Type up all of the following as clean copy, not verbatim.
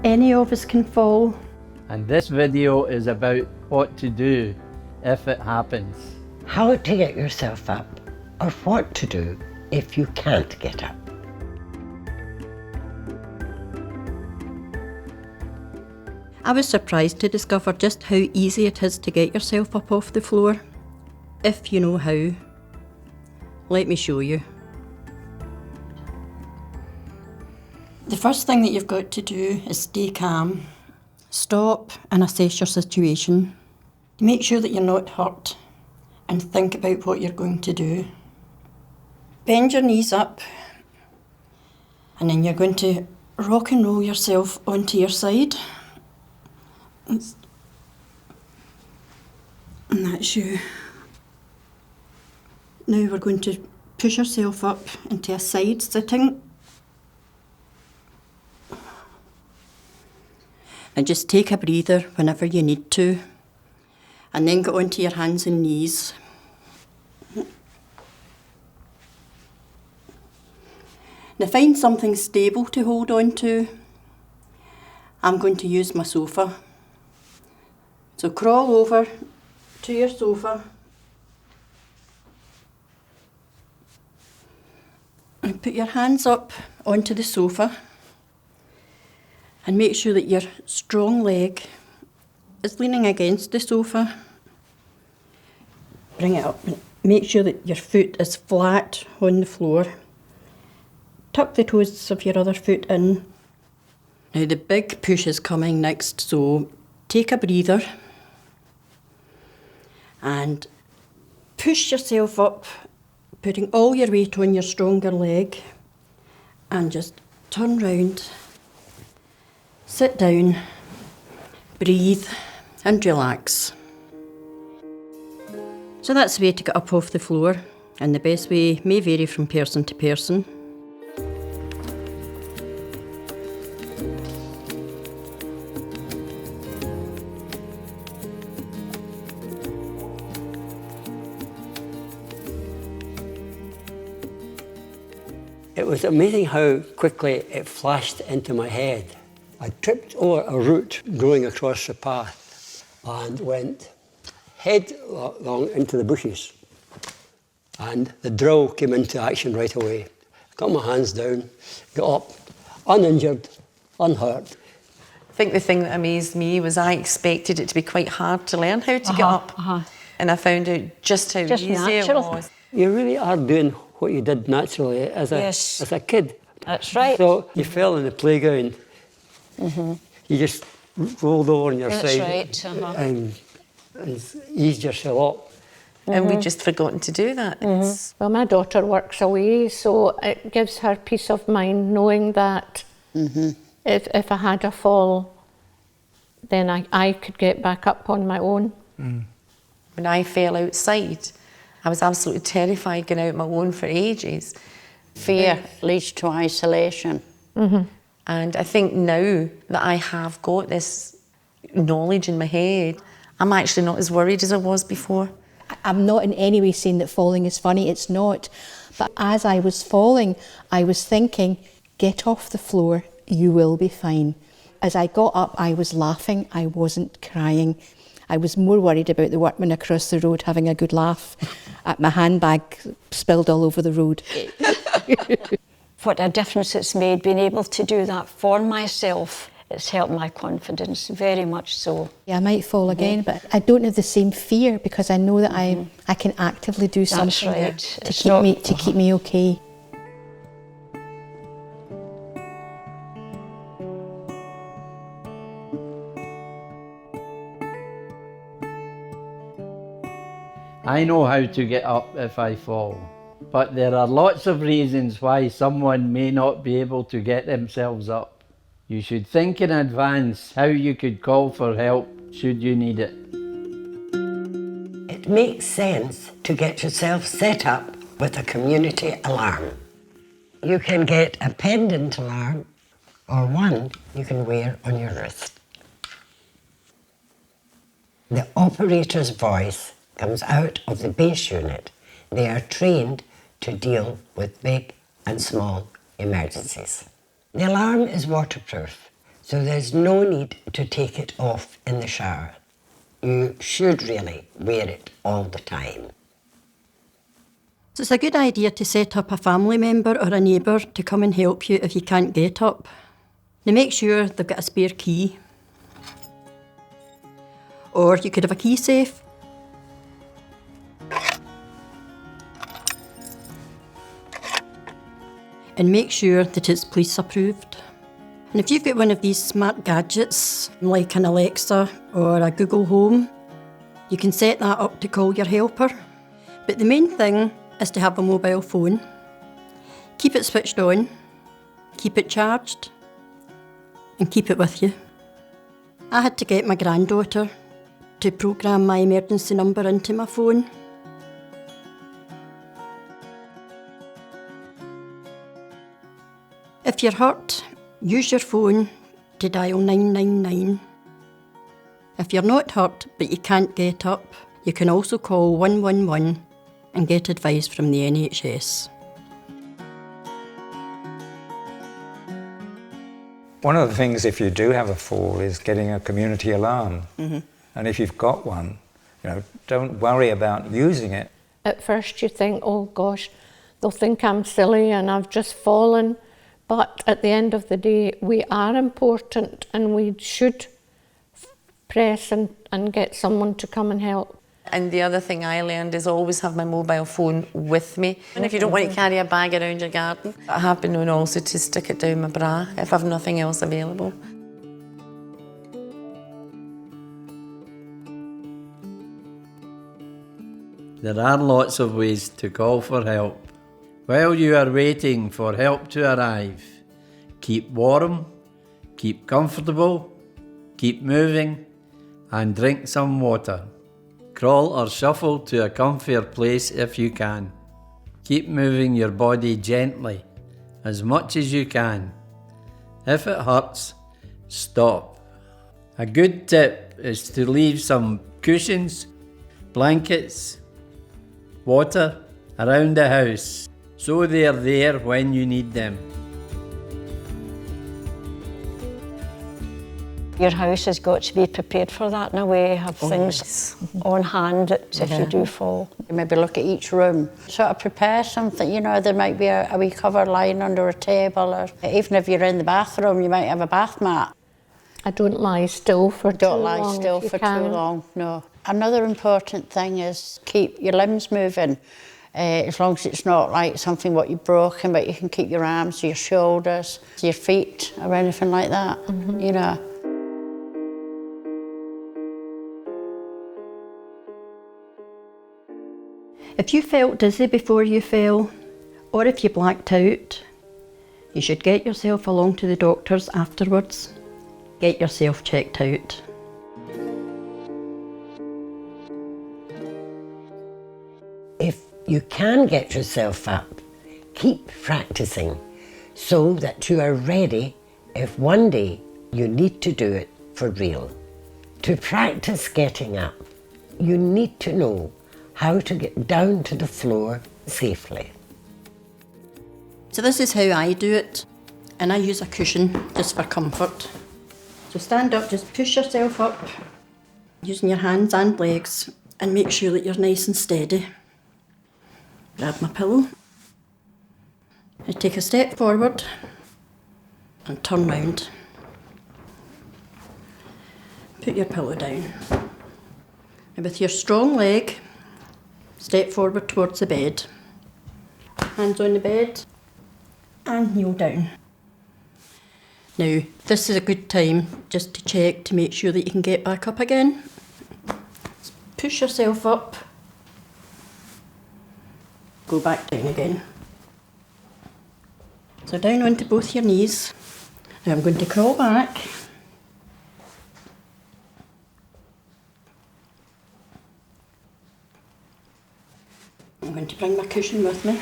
Any of us can fall. And this video is about what to do if it happens. How to get yourself up, or what to do if you can't get up. I was surprised to discover just how easy it is to get yourself up off the floor, if you know how. Let me show you. The first thing that you've got to do is stay calm. Stop and assess your situation. Make sure that you're not hurt and think about what you're going to do. Bend your knees up and then you're going to rock and roll yourself onto your side. And that's you. Now we're going to push yourself up into a side sitting. And just take a breather whenever you need to. And then get onto your hands and knees. Now find something stable to hold on to. I'm going to use my sofa. So crawl over to your sofa. And put your hands up onto the sofa. And make sure that your strong leg is leaning against the sofa. Bring it up. Make sure that your foot is flat on the floor. Tuck the toes of your other foot in. Now the big push is coming next, so take a breather and push yourself up, putting all your weight on your stronger leg, and just turn round, sit down, breathe and relax. So that's the way to get up off the floor, and the best way may vary from person to person. It was amazing how quickly it flashed into my head. I tripped over a root growing across the path and went headlong into the bushes. And the drill came into action right away. I got my hands down, got up, uninjured, unhurt. I think the thing that amazed me was I expected it to be quite hard to learn how to get up. And I found out just how easy natural. it was. You really are doing what you did naturally as a kid. That's right. So you fell in the playground. You just rolled over on your side and eased yourself up. And we'd just forgotten to do that. Well, my daughter works away, so it gives her peace of mind knowing that if I had a fall, then I could get back up on my own. When I fell outside, I was absolutely terrified going out on my own for ages. Fear leads to isolation. And I think now that I have got this knowledge in my head, I'm actually not as worried as I was before. I'm not in any way saying that falling is funny, it's not. But as I was falling, I was thinking, get off the floor, you will be fine. As I got up, I was laughing, I wasn't crying. I was more worried about the workman across the road having a good laugh at my handbag spilled all over the road. What a difference it's made being able to do that for myself. It's helped my confidence, very much so. Yeah, I might fall again, but I don't have the same fear because I know that I can actively do something to keep me okay. I know how to get up if I fall, but there are lots of reasons why someone may not be able to get themselves up. You should think in advance how you could call for help should you need it. It makes sense to get yourself set up with a community alarm. You can get a pendant alarm or one you can wear on your wrist. The operator's voice comes out of the base unit. They are trained to deal with big and small emergencies. The alarm is waterproof, So there's no need to take it off in the shower. You should really wear it all the time. So it's a good idea to set up a family member or a neighbour to come and help you if you can't get up. Now make sure they've got a spare key. Or you could have a key safe. And make sure that it's police approved. And if you've got one of these smart gadgets, like an Alexa or a Google Home, you can set that up to call your helper. But the main thing is to have a mobile phone. Keep it switched on, keep it charged, and keep it with you. I had to get my granddaughter to programme my emergency number into my phone. If you're hurt, use your phone to dial 999. If you're not hurt but you can't get up, you can also call 111 and get advice from the NHS. One of the things, if you do have a fall, is getting a community alarm. And if you've got one, don't worry about using it. At first you think, oh gosh, they'll think I'm silly and I've just fallen. But at the end of the day, we are important and we should press and get someone to come and help. And the other thing I learned is always have my mobile phone with me. And if you don't want to carry a bag around your garden, I have been known also to stick it down my bra if I've nothing else available. There are lots of ways to call for help. While you are waiting for help to arrive, keep warm, keep comfortable, keep moving, and drink some water. Crawl or shuffle to a comfier place if you can. Keep moving your body gently, as much as you can. If it hurts, stop. A good tip is to leave some cushions, blankets, water around the house, so they're there when you need them. Your house has got to be prepared for that in a way, have things on hand if you do fall. Maybe look at each room, sort of prepare something, there might be a wee cover lying under a table, or even if you're in the bathroom, you might have a bath mat. I don't lie still for too long. Don't lie still for too long, no. Another important thing is keep your limbs moving, as long as it's not like something what you've broken, but you can keep your arms, your shoulders, your feet, or anything like that, If you felt dizzy before you fell, or if you blacked out, you should get yourself along to the doctors afterwards. Get yourself checked out. If you can get yourself up, keep practicing so that you are ready if one day you need to do it for real. To practice getting up, you need to know how to get down to the floor safely. So this is how I do it, and I use a cushion just for comfort. So stand up, just push yourself up, using your hands and legs, and make sure that you're nice and steady. Grab my pillow. I take a step forward and turn round. Put your pillow down. And with your strong leg, step forward towards the bed. Hands on the bed and kneel down. Now, this is a good time just to check to make sure that you can get back up again. Push yourself up. Go back down again. So down onto both your knees. Now I'm going to crawl back. I'm going to bring my cushion with me.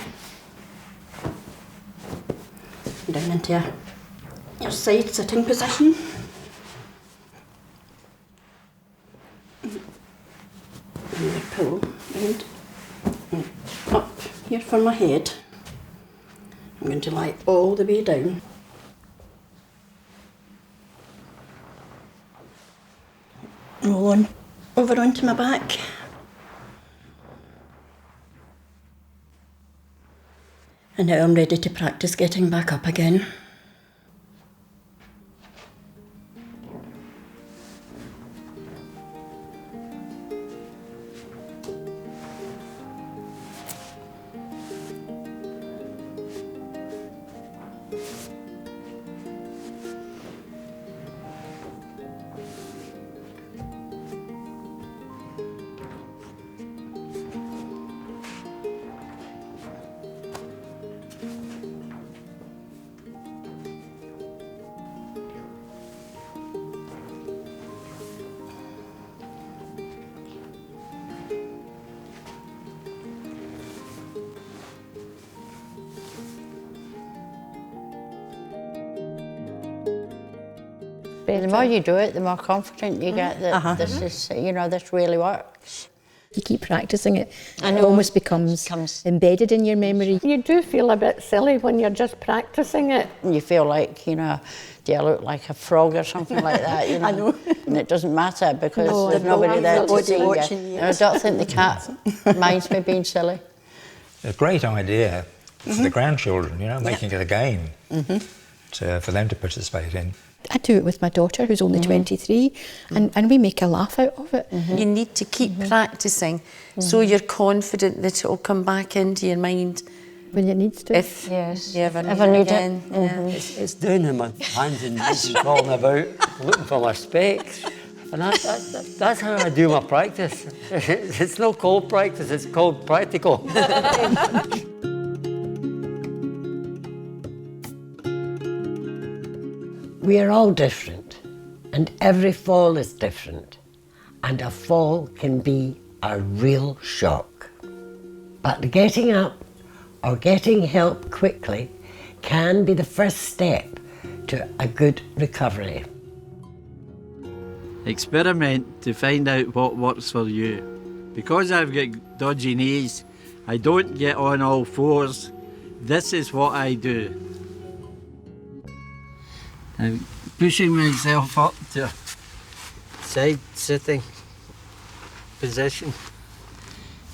Down into your side sitting position. And your pillow round and up here for my head. I'm going to lie all the way down. go on over onto my back. And now I'm ready to practice getting back up again. The more you do it, the more confident you get that this is, you know, this really works. You keep practicing it, it almost becomes embedded in your memory. You do feel a bit silly when you're just practicing it. And you feel like, you know, do I look like a frog or something like that, you know? I know. And it doesn't matter because there's nobody there to see you. And I don't think the cat minds me being silly. A great idea for the grandchildren, you know, making it a game for them to participate in. I do it with my daughter, who's only 23, and we make a laugh out of it. You need to keep practicing so you're confident that it'll come back into your mind when it needs to. If you ever need it. Yeah. It's down in my hands and knees and crawling about, looking for my specs. And that's how I do my practice. It's not called practice, it's called practical. We are all different, and every fall is different, and a fall can be a real shock. But getting up or getting help quickly can be the first step to a good recovery. Experiment to find out what works for you. Because I've got dodgy knees, I don't get on all fours. This is what I do. I'm pushing myself up to side sitting position.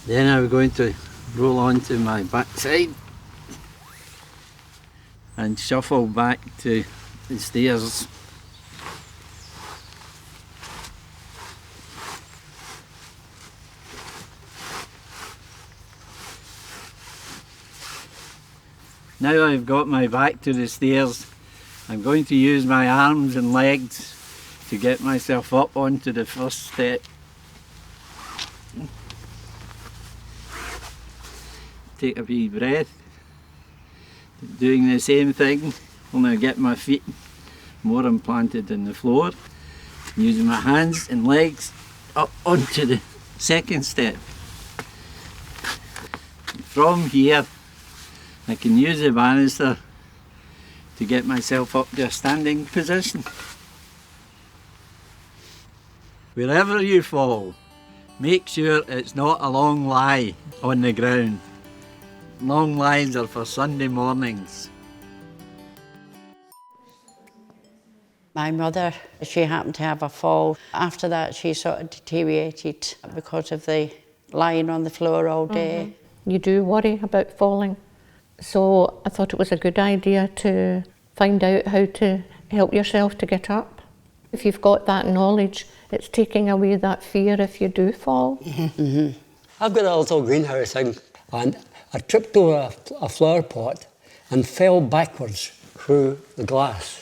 Then I'm going to roll onto my backside and shuffle back to the stairs. Now I've got my back to the stairs, I'm going to use my arms and legs to get myself up onto the first step. Take a wee breath. Doing the same thing, only get my feet more implanted in the floor. Using my hands and legs up onto the second step. From here, I can use the banister to get myself up to a standing position. Wherever you fall, make sure it's not a long lie on the ground. Long lies are for Sunday mornings. My mother, she happened to have a fall. After that, she sort of deteriorated because of the lying on the floor all day. You do worry about falling. So I thought it was a good idea to find out how to help yourself to get up. If you've got that knowledge, it's taking away that fear if you do fall. I've got a little greenhouse thing, and I tripped over a flower pot and fell backwards through the glass.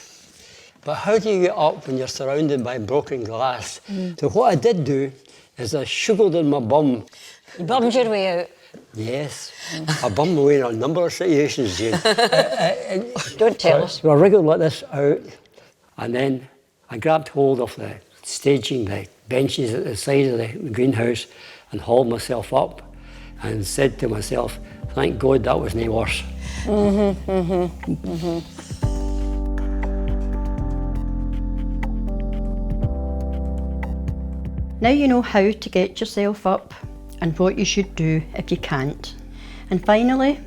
But how do you get up when you're surrounded by broken glass? So what I did do is I sugared in my bum. You bummed your way out. Yes, I bummed my way in a number of situations, Jane. Don't tell us. So I wriggled like this out, and then I grabbed hold of the staging, the benches at the side of the greenhouse, and hauled myself up and said to myself, thank God that was no worse. Now you know how to get yourself up and what you should do if you can't. And finally,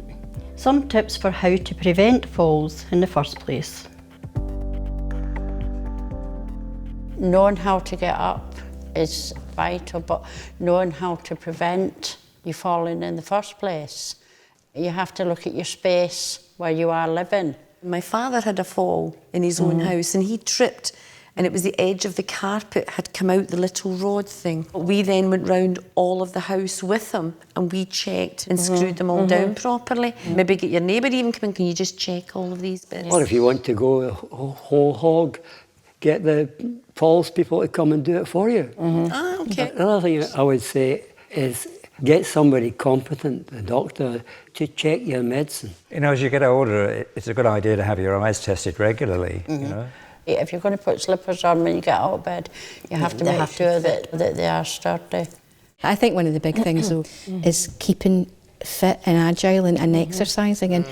some tips for how to prevent falls in the first place. Knowing how to get up is vital, but knowing how to prevent you falling in the first place. You have to look at your space where you are living. My father had a fall in his own house and he tripped, and it was the edge of the carpet had come out, the little rod thing. We then went round all of the house with him and we checked and screwed them all down properly. Maybe get your neighbour even come in, can you just check all of these bits? Or if you want to go whole hog, get the falls people to come and do it for you. Ah, okay. Another thing I would say is get somebody competent, a doctor, to check your medicine. You know, as you get older, it's a good idea to have your eyes tested regularly, you know. If you're going to put slippers on when you get out of bed, you have to make sure that they are sturdy. I think one of the big things though is keeping fit and agile and exercising and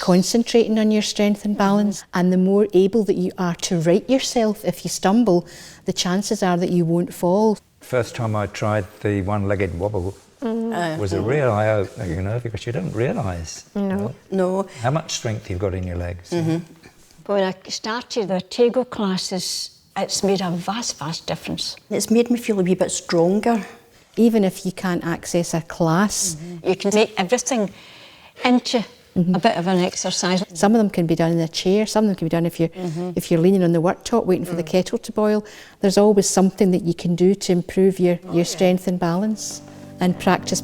concentrating on your strength and balance. And the more able that you are to right yourself if you stumble, the chances are that you won't fall. First time I tried the one-legged wobble was a real eye-opener, you know, because you don't realise how much strength you've got in your legs. When I started the Tego classes, it's made a vast difference. It's made me feel a wee bit stronger. Even if you can't access a class, You can make everything into a bit of an exercise. some of them can be done in a chair, some of them can be done if you're leaning on the worktop waiting for the kettle to boil. There's always something that you can do to improve your strength and balance. And practice.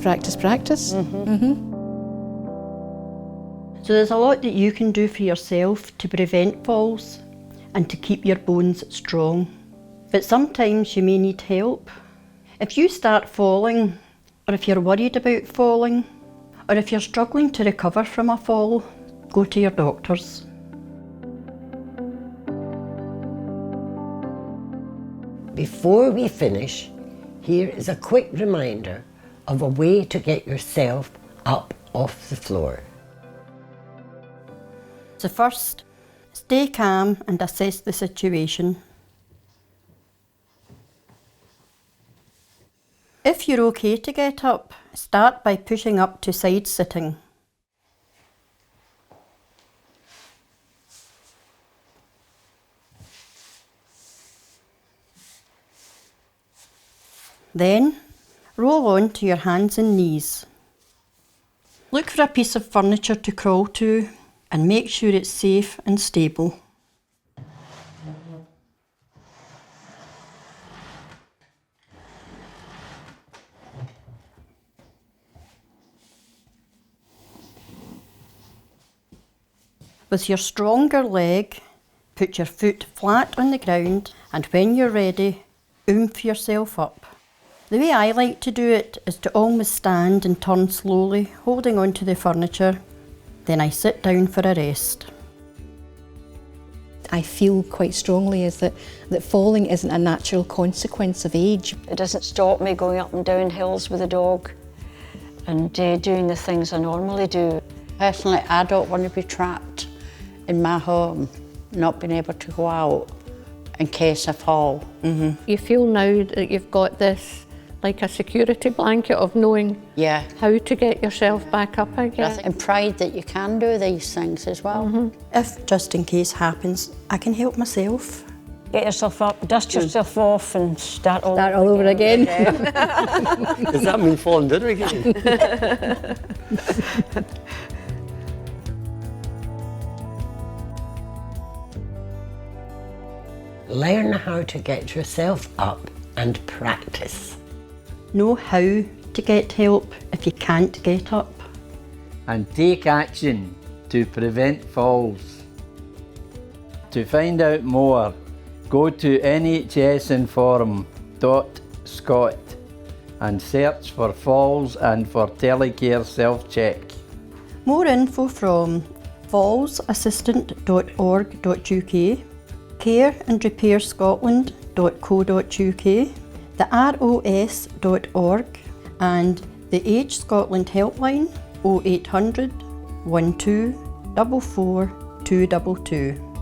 So there's a lot that you can do for yourself to prevent falls and to keep your bones strong. But sometimes you may need help. If you start falling, or if you're worried about falling, or if you're struggling to recover from a fall, go to your doctors. Before we finish, here is a quick reminder of a way to get yourself up off the floor. So first, stay calm and assess the situation. If you're okay to get up, start by pushing up to side sitting. Then, roll on to your hands and knees. Look for a piece of furniture to crawl to and make sure it's safe and stable. With your stronger leg, put your foot flat on the ground, and when you're ready, oomph yourself up. The way I like to do it is to almost stand and turn slowly, holding onto the furniture. Then I sit down for a rest. I feel quite strongly is that falling isn't a natural consequence of age. It doesn't stop me going up and down hills with the dog and doing the things I normally do. Personally, I don't want to be trapped in my home, not being able to go out in case I fall. You feel now that you've got this like a security blanket of knowing how to get yourself back up again. And pride that you can do these things as well. If just in case happens, I can help myself. Get yourself up, dust yourself off and start all over again. Does that mean falling down again? Learn how to get yourself up and practice. Know how to get help if you can't get up. And take action to prevent falls. To find out more, go to nhsinform.scot and search for falls and for telecare self-check. More info from fallsassistant.org.uk, careandrepairscotland.co.uk, the ROS.org and the Age Scotland helpline 0800 12 44 222.